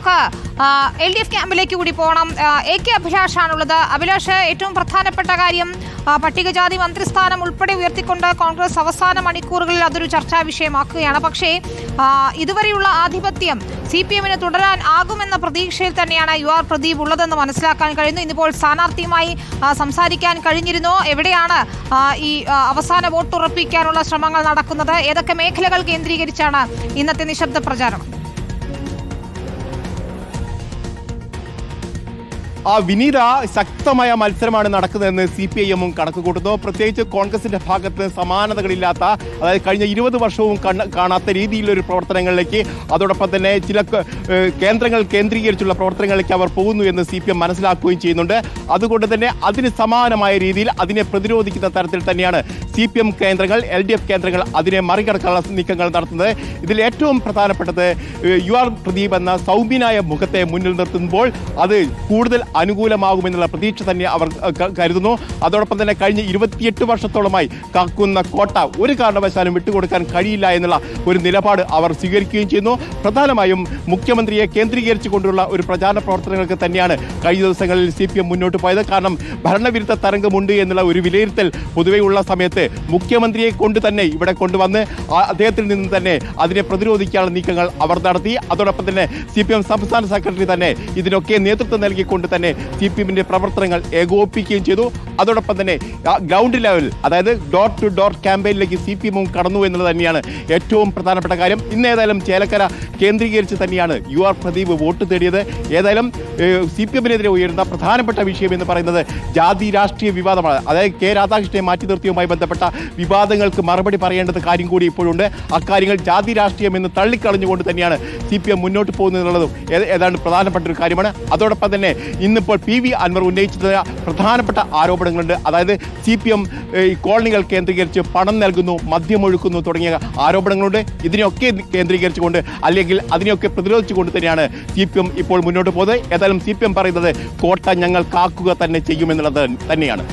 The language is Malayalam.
നമുക്ക് LDF ക്യാമ്പിലേക്ക് കൂടി പോകണം. AK അഭിലാഷാണുള്ളത്. അഭിലാഷ്, ഏറ്റവും പ്രധാനപ്പെട്ട കാര്യം പട്ടികജാതി മന്ത്രിസ്ഥാനം ഉൾപ്പെടെ ഉയർത്തിക്കൊണ്ട് കോൺഗ്രസ് അവസാന മണിക്കൂറുകളിൽ അതൊരു ചർച്ചാ വിഷയമാക്കുകയാണ്. പക്ഷേ ഇതുവരെയുള്ള ആധിപത്യം CPM-ന് തുടരാൻ ആകുമെന്ന പ്രതീക്ഷയിൽ തന്നെയാണ് UR പ്രദീപ് ഉള്ളതെന്ന് മനസ്സിലാക്കാൻ കഴിയുന്നു. ഇന്നിപ്പോൾ സ്ഥാനാർത്ഥിയുമായി സംസാരിക്കാൻ കഴിഞ്ഞിരുന്നോ? എവിടെയാണ് ഈ അവസാന വോട്ടുറപ്പിക്കാനുള്ള ശ്രമങ്ങൾ നടക്കുന്നത്? ഏതൊക്കെ മേഖലകൾ കേന്ദ്രീകരിച്ചാണ് ഇന്നത്തെ നിശബ്ദ പ്രചാരണം? വിനീത, ശക്തമായ മത്സരമാണ് നടക്കുന്നതെന്ന് CPIM-ഉം കണക്ക് കൂട്ടുന്നു. പ്രത്യേകിച്ച് കോൺഗ്രസിന്റെ ഭാഗത്ത് സമാനതകളില്ലാത്ത, അതായത് കഴിഞ്ഞ 20 വർഷവും കാണാത്ത രീതിയിലൊരു പ്രവർത്തനങ്ങളിലേക്ക്, അതോടൊപ്പം തന്നെ ചില കേന്ദ്രങ്ങൾ കേന്ദ്രീകരിച്ചുള്ള പ്രവർത്തനങ്ങളിലേക്ക് അവർ പോകുന്നു എന്ന് CPM മനസ്സിലാക്കുകയും ചെയ്യുന്നുണ്ട്. അതുകൊണ്ട് തന്നെ അതിന് സമാനമായ രീതിയിൽ അതിനെ പ്രതിരോധിക്കുന്ന തരത്തിൽ തന്നെയാണ് CPM കേന്ദ്രങ്ങൾ, LDF കേന്ദ്രങ്ങൾ അതിനെ മറികടക്കാനുള്ള നീക്കങ്ങൾ നടത്തുന്നത്. ഇതിൽ ഏറ്റവും പ്രധാനപ്പെട്ടത് UR പ്രദീപ് എന്ന സൗമ്യനായ മുഖത്തെ മുന്നിൽ നിർത്തുമ്പോൾ അത് കൂടുതൽ അനുകൂലമാകുമെന്നുള്ള പ്രതീക്ഷ തന്നെ അവർ കരുതുന്നു. അതോടൊപ്പം തന്നെ കഴിഞ്ഞ 28 വർഷത്തോളമായി കാക്കുന്ന കോട്ട ഒരു കാരണവശാലും വിട്ടുകൊടുക്കാൻ കഴിയില്ല എന്നുള്ള ഒരു നിലപാട് അവർ സ്വീകരിക്കുകയും ചെയ്യുന്നു. പ്രധാനമായും മുഖ്യമന്ത്രിയെ കേന്ദ്രീകരിച്ചുകൊണ്ടുള്ള ഒരു പ്രചാരണ പ്രവർത്തനങ്ങൾക്ക് തന്നെയാണ് കഴിഞ്ഞ ദിവസങ്ങളിൽ CPM മുന്നോട്ട് പോയത്. കാരണം ഭരണവിരുദ്ധ തരംഗമുണ്ട് എന്നുള്ള ഒരു വിലയിരുത്തൽ പൊതുവെ ഉള്ള സമയത്ത് മുഖ്യമന്ത്രിയെ കൊണ്ട് തന്നെ ഇവിടെ കൊണ്ടുവന്ന് അദ്ദേഹത്തിൽ നിന്ന് തന്നെ അതിനെ പ്രതിരോധിക്കാനുള്ള നീക്കങ്ങൾ അവർ നടത്തി. അതോടൊപ്പം തന്നെ CPM സംസ്ഥാന സെക്രട്ടറി തന്നെ ഇതിനൊക്കെ നേതൃത്വം നൽകിക്കൊണ്ട് തന്നെ CPM-ന്റെ പ്രവർത്തനങ്ങൾ ഏകോപിപ്പിക്കുകയും ചെയ്തു. അതോടൊപ്പം തന്നെ ഗ്രൗണ്ട് ലെവൽ, അതായത് ഡോർ ടു ഡോർ ക്യാമ്പയിനിലേക്ക് CPM-ഉം കടന്നു എന്നുള്ളത് തന്നെയാണ് ഏറ്റവും പ്രധാനപ്പെട്ട കാര്യം. ഇന്ന് ഏതായാലും ചേലക്കര കേന്ദ്രീകരിച്ച് തന്നെയാണ് UR പ്രദീപ് വോട്ട് തേടിയത്. ഏതായാലും CPM-നെതിരെ ഉയരുന്ന പ്രധാനപ്പെട്ട വിഷയം എന്ന് പറയുന്നത് ജാതി രാഷ്ട്രീയ വിവാദമാണ്. അതായത് K രാധാകൃഷ്ണനെ മാറ്റി നിർത്തിയുമായി ബന്ധപ്പെട്ട വിവാദങ്ങൾക്ക് മറുപടി പറയേണ്ടത് കാര്യം കൂടി ഇപ്പോഴുണ്ട്. അക്കാര്യങ്ങൾ ജാതി രാഷ്ട്രീയം എന്ന് തള്ളിക്കളഞ്ഞുകൊണ്ട് തന്നെയാണ് CPM മുന്നോട്ട് പോകുന്നത് എന്നുള്ളതും ഏതാണ്ട് പ്രധാനപ്പെട്ട ഒരു കാര്യമാണ്. അതോടൊപ്പം തന്നെ ഇന്നിപ്പോൾ PV അൻവർ ഉന്നയിച്ചത് പ്രധാനപ്പെട്ട ആരോപണങ്ങളുണ്ട്. അതായത് CPM ഈ കോളനികൾ കേന്ദ്രീകരിച്ച് പണം നൽകുന്നു, മദ്യമൊഴുക്കുന്നു തുടങ്ങിയ ആരോപണങ്ങളുണ്ട്. ഇതിനെയൊക്കെ കേന്ദ്രീകരിച്ചുകൊണ്ട് അല്ലെങ്കിൽ അതിനെയൊക്കെ പ്രതിരോധിച്ചുകൊണ്ട് തന്നെയാണ് CPM ഇപ്പോൾ മുന്നോട്ട് പോകുന്നത്. ഏതായാലും CPM പറയുന്നത് കോട്ട ഞങ്ങൾ കാക്കുക തന്നെ ചെയ്യുമെന്നുള്ളത് തന്നെയാണ്.